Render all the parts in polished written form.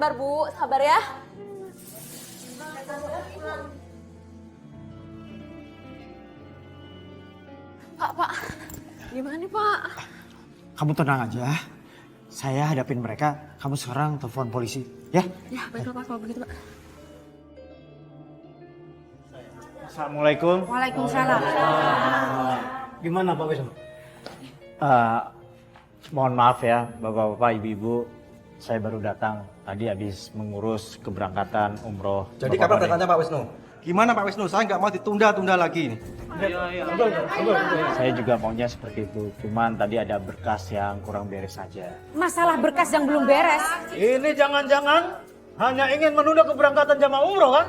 sabar Bu, sabar ya. Pak, gimana nih Pak? Kamu tenang aja. Saya hadapin mereka, kamu sekarang telepon polisi, ya? Ya, baiklah Pak, kalau begitu Pak. Assalamualaikum. Waalaikumsalam. Gimana Pak Wisnu? Mohon maaf ya Bapak-Bapak, Ibu-Ibu, saya baru datang tadi habis mengurus keberangkatan umroh. Jadi kapan berangkatnya Pak Wisnu? Gimana Pak Wisnu? Saya nggak mau ditunda-tunda lagi. Saya juga maunya seperti itu, cuman tadi ada berkas yang kurang beres saja. Masalah berkas yang belum beres. Ini jangan-jangan hanya ingin menunda keberangkatan jamaah umroh kan?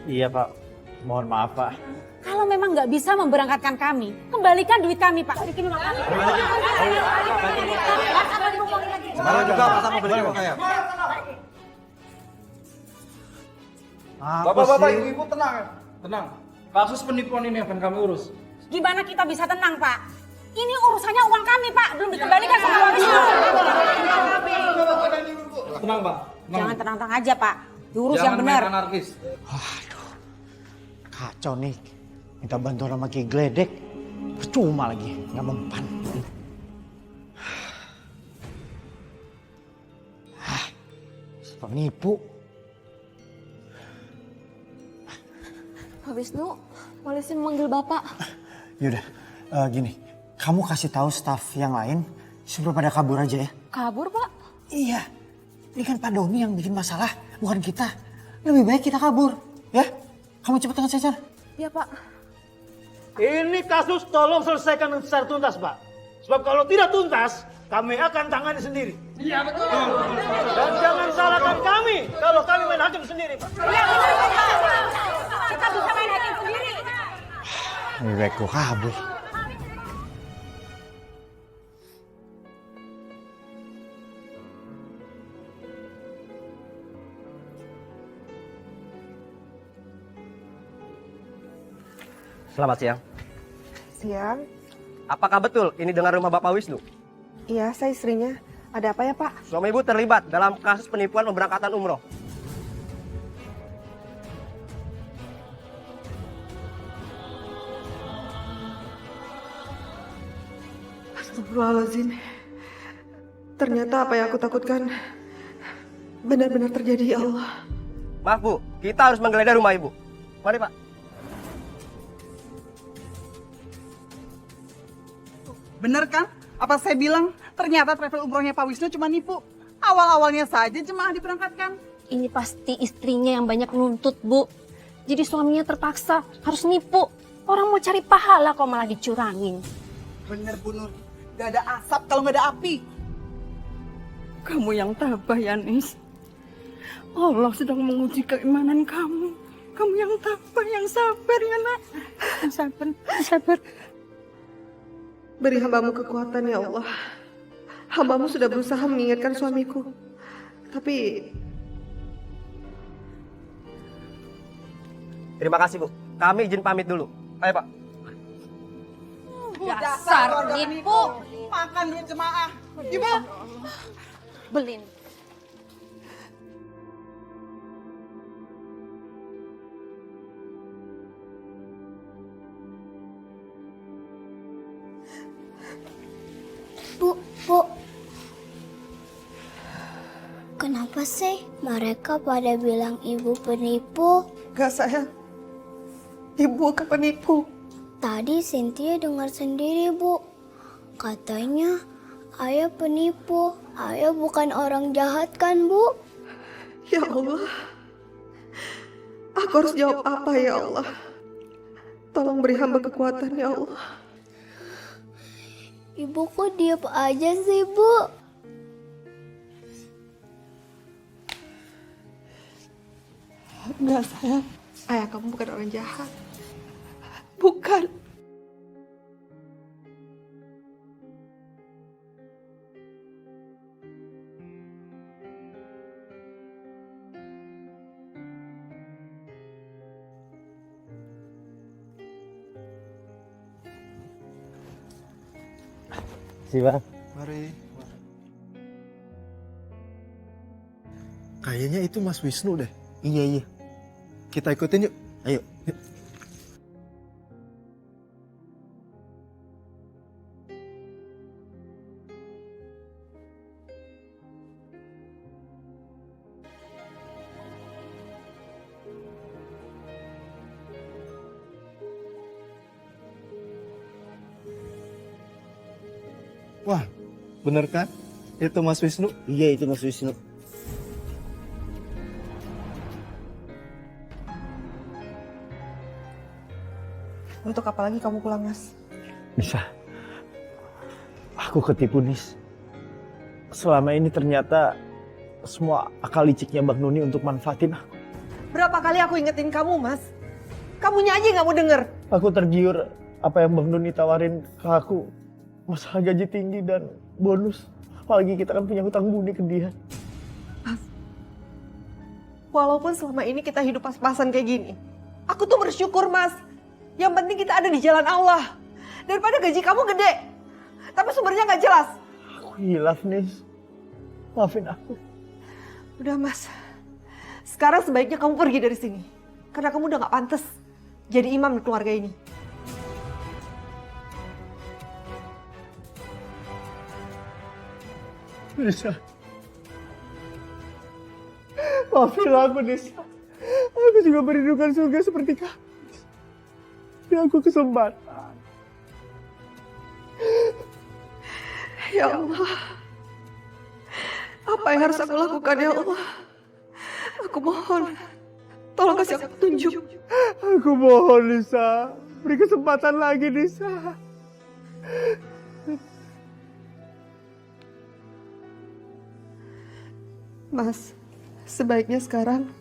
Iya Pak, mohon maaf Pak. Kalau memang nggak bisa memberangkatkan kami, kembalikan duit kami Pak. Bikin uang kami. Sekarang juga pasang mobil mewah saya. Bapak-bapak, ibu-ibu tenang ya. Tenang. Kasus penipuan ini akan kami urus. Gimana kita bisa tenang Pak? Ini urusannya uang kami Pak, belum dikembalikan sama Pak Wisnu. Tenang Pak. Jangan tenang-tenang aja Pak, diurus yang Jangan benar. main anarkis. Waduh, kacau nih. Minta bantuan sama Ki Gledek, percuma lagi, nggak mempan. Penipu. Pak Wisnu, polisi memanggil Bapak. Yaudah, gini, kamu kasih tahu staf yang lain supaya pada kabur aja ya. Kabur Pak? Iya, ini kan Pak Doni yang bikin masalah, bukan kita. Lebih baik kita kabur, ya. Kamu cepet tangan Cesar. Iya Pak. Ini kasus tolong selesaikan secara tuntas, Pak. Sebab kalau tidak tuntas, kami akan tangani sendiri. Iya, betul. Dan jangan salahkan kami kalau kami main hakim sendiri, Pak. Kita bisa main hakim sendiri. Lebih baik gua kabur. Selamat siang. Siang, Apakah betul ini dengan rumah Bapak Wisnu? iya saya istrinya. Ada apa ya Pak? Suami Ibu terlibat dalam kasus penipuan pemberangkatan umroh. Astagfirullahaladzim. Ternyata apa yang aku takutkan benar-benar terjadi ya Allah. Maaf Bu, kita harus menggeledah rumah Ibu. Mari Pak. Bener kan? Apa saya bilang ternyata travel umrohnya Pak Wisnu cuma nipu. Awal-awalnya saja jemaah diberangkatkan. Ini pasti istrinya yang banyak nuntut, Bu. Jadi suaminya terpaksa harus nipu. Orang mau cari pahala kok malah dicurangin. Bener Bu Nur, gak ada asap kalau gak ada api. Kamu yang tabah ya Nis. Allah sedang menguji keimanan kamu. Kamu yang tabah, yang sabar ya nak. Sabar. Beri hambamu kekuatan ya Allah. Hambamu sudah berusaha mengingatkan suamiku. Tapi Terima kasih Bu. Kami izin pamit dulu. Ayo Pak. Dasar penipu. Makan duit jemaah. Ibu. Belin. Bu, kenapa sih mereka pada bilang ibu penipu? gak sayang, ibu bukan penipu. Tadi Cynthia dengar sendiri Bu, katanya ayah penipu. Ayah bukan orang jahat kan Bu? Ya Allah, aku harus jawab apa ya Allah? Tolong beri hamba kekuatan ya Allah. Ibu kok diam aja sih Bu? Enggak sayang, ayah kamu bukan orang jahat. Bukan. Si Bang. Mari. Kayaknya itu Mas Wisnu deh. Iya. Kita ikutin yuk. Ayo. Wah, bener kan? Itu Mas Wisnu. Iya, itu Mas Wisnu. Untuk apa lagi kamu pulang, Mas? Bisa. Aku ketipu, Nis. Selama ini ternyata semua akal liciknya Mbak Nuni untuk manfaatin aku. Berapa kali aku ingetin kamu, Mas? Kamunya aja nggak mau denger. Aku tergiur apa yang Mbak Nuni tawarin ke aku. Masalah gaji tinggi dan bonus. Apalagi kita kan punya hutang budi ke dia. Mas, walaupun selama ini kita hidup pas-pasan kayak gini, aku tuh bersyukur, Mas. Yang penting kita ada di jalan Allah. Daripada gaji kamu gede, tapi sumbernya nggak jelas. Aku hilaf, Nis. Maafin aku. Udah, Mas. Sekarang sebaiknya kamu pergi dari sini. Karena kamu udah nggak pantas jadi imam di keluarga ini. Nisa. Maafin aku, Nisa. Aku juga merindukan surga seperti kamu. Beri aku kesempatan. Ya Allah. Apa yang harus aku lakukan, ya Allah? Aku mohon. Tolong kasih aku petunjuk. Aku mohon, Nisa. Beri kesempatan lagi, Nisa. Mas, sebaiknya sekarang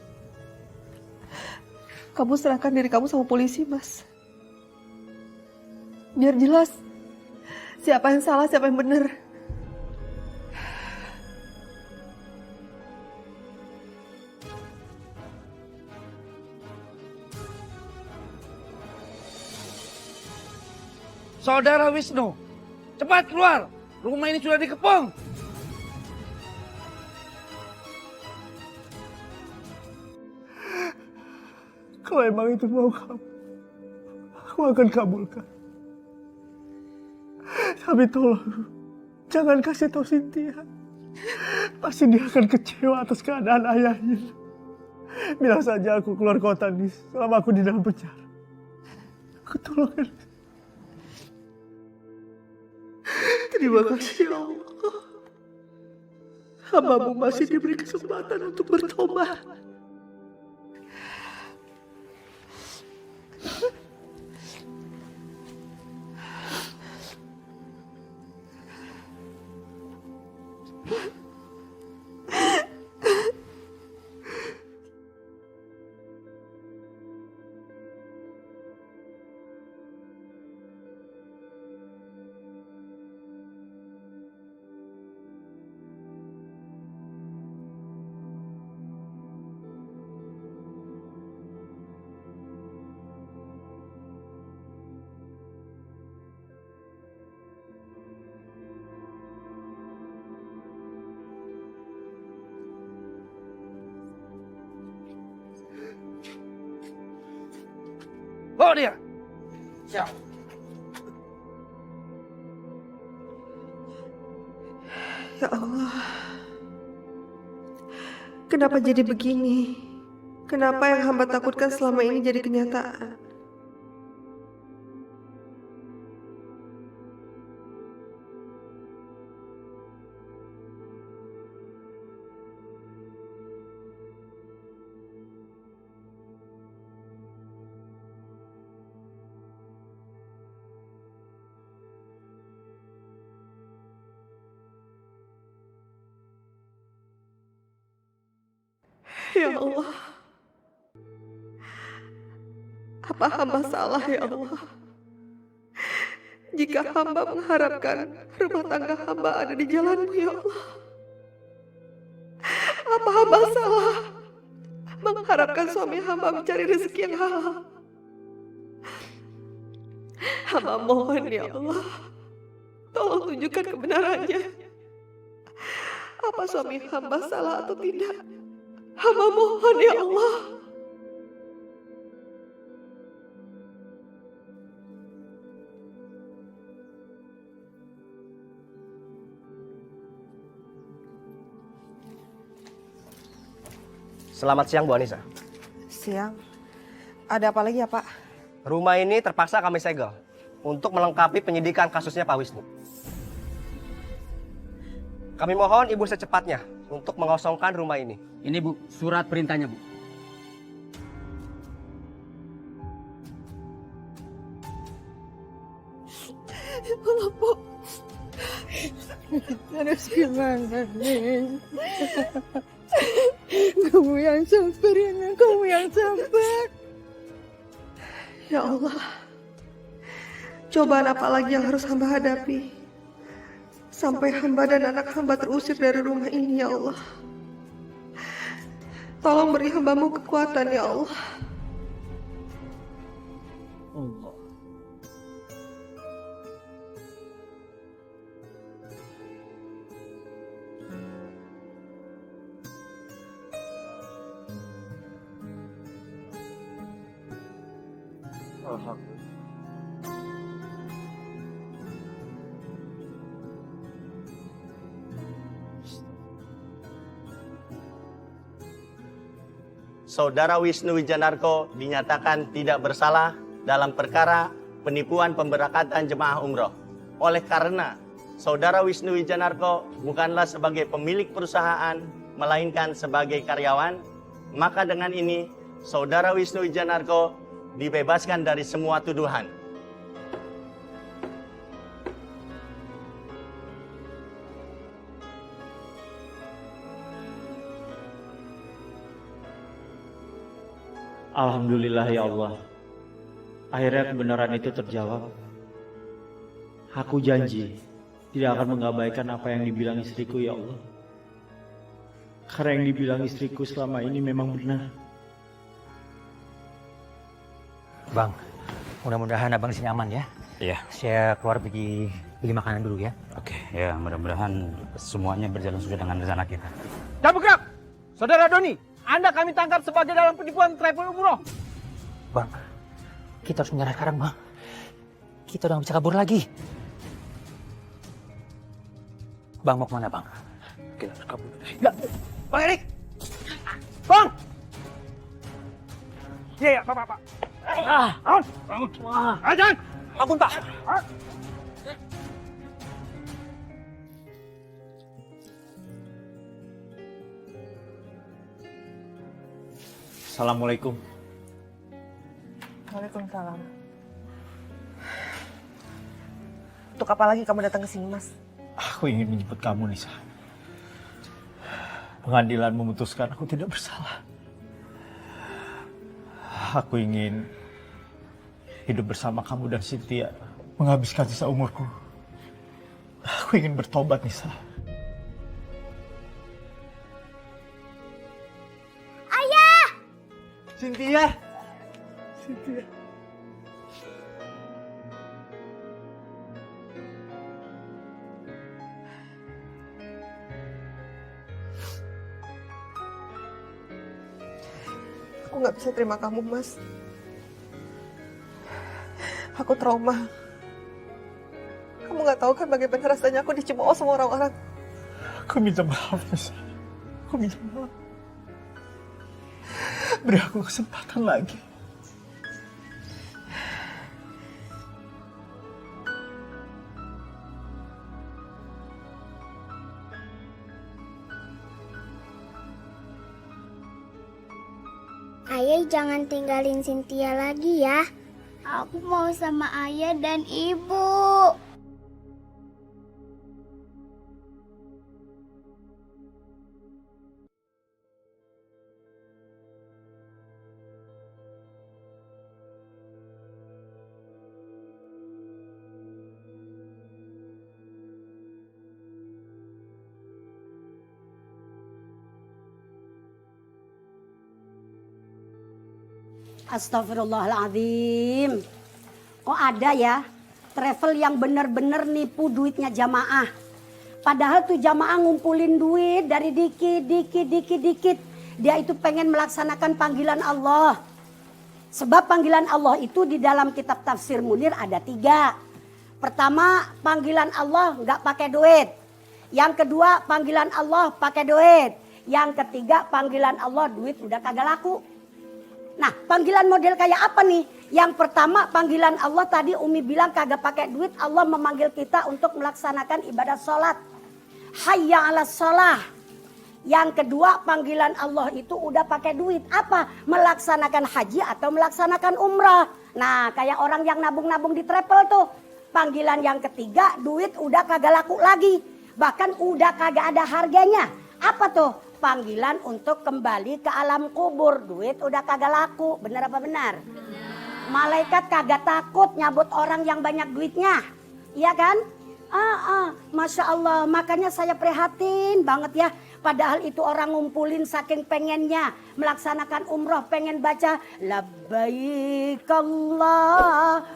kamu serahkan diri kamu sama polisi, Mas. Biar jelas siapa yang salah, siapa yang benar. Saudara Wisnu, cepat keluar. Rumah ini sudah dikepung. Kalau emang itu mau kamu, aku akan kabulkan. Tapi tolong, jangan kasih tahu Cynthia. Pasti dia akan kecewa atas keadaan ayahnya. Bilang saja aku keluar kota, Nis, selama aku di dalam penjara. Aku tolong, Nis. Terima kasih, ya Allah. Hamba-Mu masih diberi kesempatan untuk bertobat. Bawa dia. Siap. Ya Allah. Kenapa jadi begini? Kenapa yang hamba takutkan selama ini jadi kenyataan? Ya Allah, apa hamba salah, ya Allah? Jika hamba mengharapkan rumah tangga hamba ada di jalan-Mu, ya Allah. Apa hamba salah mengharapkan suami hamba mencari rezeki yang halal? Hamba mohon, ya Allah, tolong tunjukkan kebenarannya. Apa suami hamba salah atau tidak? Hamba mohon ya Allah. Selamat siang Bu Anissa. Siang. Ada apa lagi ya Pak? Rumah ini terpaksa kami segel untuk melengkapi penyidikan kasusnya Pak Wisnu. Kami mohon Ibu secepatnya untuk mengosongkan rumah ini. Ini Bu, surat perintahnya Bu. Bu. Harus gimana nih? Kamu yang sabar ya, kamu yang sabar. Ya Allah. Cobaan apa lagi yang harus hamba hadapi? Sampai hamba dan anak hamba terusir dari rumah ini ya Allah. Tolong beri hambamu kekuatan ya Allah. Saudara Wisnu Wijanarko dinyatakan tidak bersalah dalam perkara penipuan pemberangkatan jemaah umroh. Oleh karena Saudara Wisnu Wijanarko bukanlah sebagai pemilik perusahaan, melainkan sebagai karyawan, maka dengan ini Saudara Wisnu Wijanarko dibebaskan dari semua tuduhan. Alhamdulillah ya Allah. Akhirnya kebenaran itu terjawab. Aku janji tidak akan mengabaikan apa yang dibilang istriku ya Allah. Karena yang dibilang istriku selama ini memang benar. Bang, mudah-mudahan abang sini aman ya. Iya. Saya keluar beli makanan dulu ya. Oke, ya mudah-mudahan semuanya berjalan sesuai dengan rencana kita. Jangan bergerak! Saudara Doni, Anda kami tangkap sebagai dalam penipuan travel umroh. Bang, kita harus menyerah sekarang bang. Kita udah gak bisa kabur lagi. Bang mau kemana bang? Kita harus kabur. Ya, Bang Erik! Bang! Iya, Pak. Bangun. Jangan! Bangun, Pak. Assalamualaikum. Waalaikumsalam. Untuk apa lagi kamu datang ke sini, Mas? Aku ingin menjemput kamu, Nisa. Pengadilan memutuskan aku tidak bersalah. Aku ingin hidup bersama kamu dan Cynthia, menghabiskan sisa umurku. Aku ingin bertobat, Nisa. Ayah! Cynthia! Aku nggak bisa terima kamu, Mas. Aku trauma. Kamu nggak tahu kan bagaimana rasanya aku dicemooh sama orang-orang. Aku minta maaf, Nisa. Aku minta maaf. Beri aku kesempatan lagi. Ayah jangan tinggalin Cynthia lagi ya. Aku mau sama ayah dan ibu. Astagfirullahaladzim. Kok ada ya travel yang bener-bener nipu duitnya jamaah. Padahal tuh jamaah ngumpulin duit dari dikit. Dia itu pengen melaksanakan panggilan Allah. Sebab panggilan Allah itu di dalam kitab tafsir Munir ada 3. Pertama, panggilan Allah nggak pakai duit. Yang kedua, panggilan Allah pakai duit. Yang ketiga, panggilan Allah duit udah kagak laku. Nah, panggilan model kayak apa nih? Yang pertama, panggilan Allah tadi Umi bilang kagak pakai duit. Allah memanggil kita untuk melaksanakan ibadah sholat. Hayya 'alas sholah. Yang kedua, panggilan Allah itu udah pakai duit. Apa? Melaksanakan haji atau melaksanakan umrah. Nah, kayak orang yang nabung-nabung di travel tuh. Panggilan yang ketiga, duit udah kagak laku lagi. Bahkan udah kagak ada harganya. Apa tuh? Panggilan untuk kembali ke alam kubur. Duit udah kagak laku. Benar apa benar? Malaikat kagak takut nyabut orang yang banyak duitnya. Iya kan? Masya Allah. Makanya saya prihatin banget ya. Padahal itu orang ngumpulin saking pengennya melaksanakan umroh, pengen baca labbaik Allahumma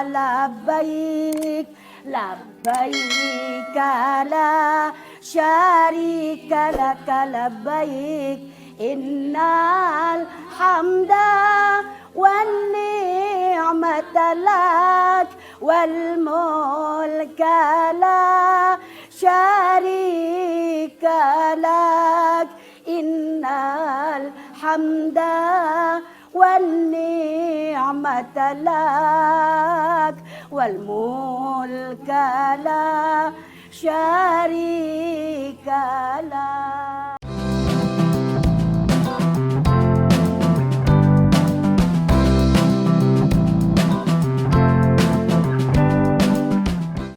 labbaik labbaik la syarika laka labbaik innal hamda wan ni'mata lak wal mulka la syarika lak innal hamda wan ni'mata lak wal mulka la syarika lak.